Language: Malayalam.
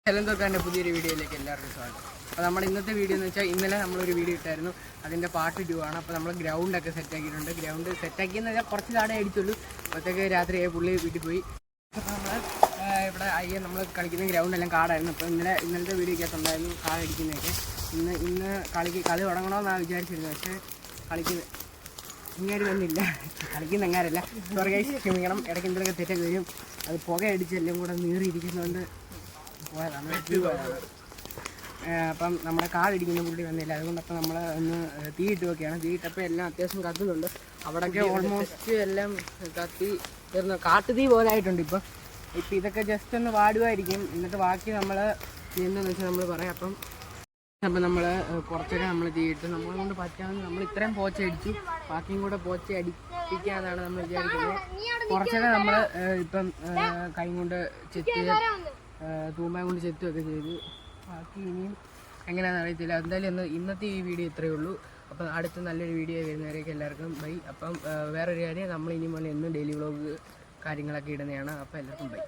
ചെലന്തോക്കാൻ്റെ പുതിയൊരു വീഡിയോയിലേക്ക് എല്ലാവർക്കും സ്വാഗതം. അപ്പോൾ നമ്മുടെ ഇന്നത്തെ വീഡിയോ എന്ന് വെച്ചാൽ ഇന്നലെ നമ്മളൊരു വീഡിയോ ഇട്ടായിരുന്നു, അതിൻ്റെ പാർട്ട് 2 ആണ്. അപ്പോൾ നമ്മൾ ഗ്രൗണ്ടൊക്കെ സെറ്റാക്കിയിട്ടുണ്ട്. ഗ്രൗണ്ട് സെറ്റാക്കിയെന്ന് വെച്ചാൽ കുറച്ച് കാടേ അടിച്ചുള്ളൂ. അപ്പോഴത്തേക്ക് രാത്രി പുള്ളി വീട്ടിൽ പോയി. അപ്പോൾ നമ്മൾ ഇവിടെ നമ്മൾ കളിക്കുന്ന ഗ്രൗണ്ടെല്ലാം കാടായിരുന്നു. അപ്പോൾ ഇന്നലത്തെ വീഡിയോക്കകത്തുണ്ടായിരുന്നു കാടടിക്കുന്നതൊക്കെ. ഇന്ന് കളി തുടങ്ങണമെന്നാണ് വിചാരിച്ചിരുന്നത്. പക്ഷേ ഇങ്ങനെ വന്നില്ല, കളിക്കുന്ന എങ്ങാരല്ല. സ്വർഗ ക്ഷമിക്കണം, ഇടയ്ക്ക് എന്തെങ്കിലുമൊക്കെ തെറ്റൊക്കെ വരും. അത് പുകയടിച്ചെല്ലാം കൂടെ നീറിയിരിക്കുന്നതുകൊണ്ട് പോയതാണ്. അപ്പം നമ്മുടെ കാടിടിക്കുന്ന പുള്ളി വന്നില്ല. അതുകൊണ്ട് അപ്പം നമ്മൾ ഒന്ന് തീയിട്ട് വെക്കുകയാണ്. തീയിട്ടപ്പോൾ എല്ലാം അത്യാവശ്യം കത്തുന്നുണ്ട്. അവിടെയൊക്കെ ഓൾമോസ്റ്റ് എല്ലാം കത്തി തീർന്നു. കാട്ടുതീ പോലെ ആയിട്ടുണ്ട്. ഇപ്പം ഇതൊക്കെ ജസ്റ്റ് ഒന്ന് വാടുമായിരിക്കും. എന്നിട്ട് ബാക്കി നമ്മൾ എന്താണെന്ന് വെച്ചാൽ നമ്മൾ പറയാം. അപ്പം നമ്മൾ കുറച്ചൊക്കെ നമ്മൾ തീയിട്ട് നമ്മളെ കൊണ്ട് പറ്റാമെന്ന് നമ്മൾ ഇത്രയും പോച്ച അടിച്ചു. ബാക്കിയും കൂടെ പോച്ച അടിപ്പിക്കാന്നാണ് നമ്മൾ വിചാരിക്കുന്നത്. കുറച്ചൊക്കെ നമ്മൾ ഇപ്പം കൈ കൊണ്ട് ചെത്തി തൂമ്പ കൊണ്ട് ചെത്തുമൊക്കെ ചെയ്തു. ബാക്കി ഇനിയും എങ്ങനെയാണെന്ന് അറിയത്തില്ല. എന്തായാലും ഇന്നത്തെ ഈ വീഡിയോ ഇത്രയേ ഉള്ളൂ. അപ്പം അടുത്ത നല്ലൊരു വീഡിയോ വരുന്നവരേക്ക് എല്ലാവർക്കും ബൈ. അപ്പം വേറൊരു കാര്യം, നമ്മൾ ഇനി മുതൽ എന്നും ഡെയിലി വ്ളോഗ് കാര്യങ്ങളൊക്കെ ഇടുന്നതാണ്. അപ്പോൾ എല്ലാവർക്കും ബൈ.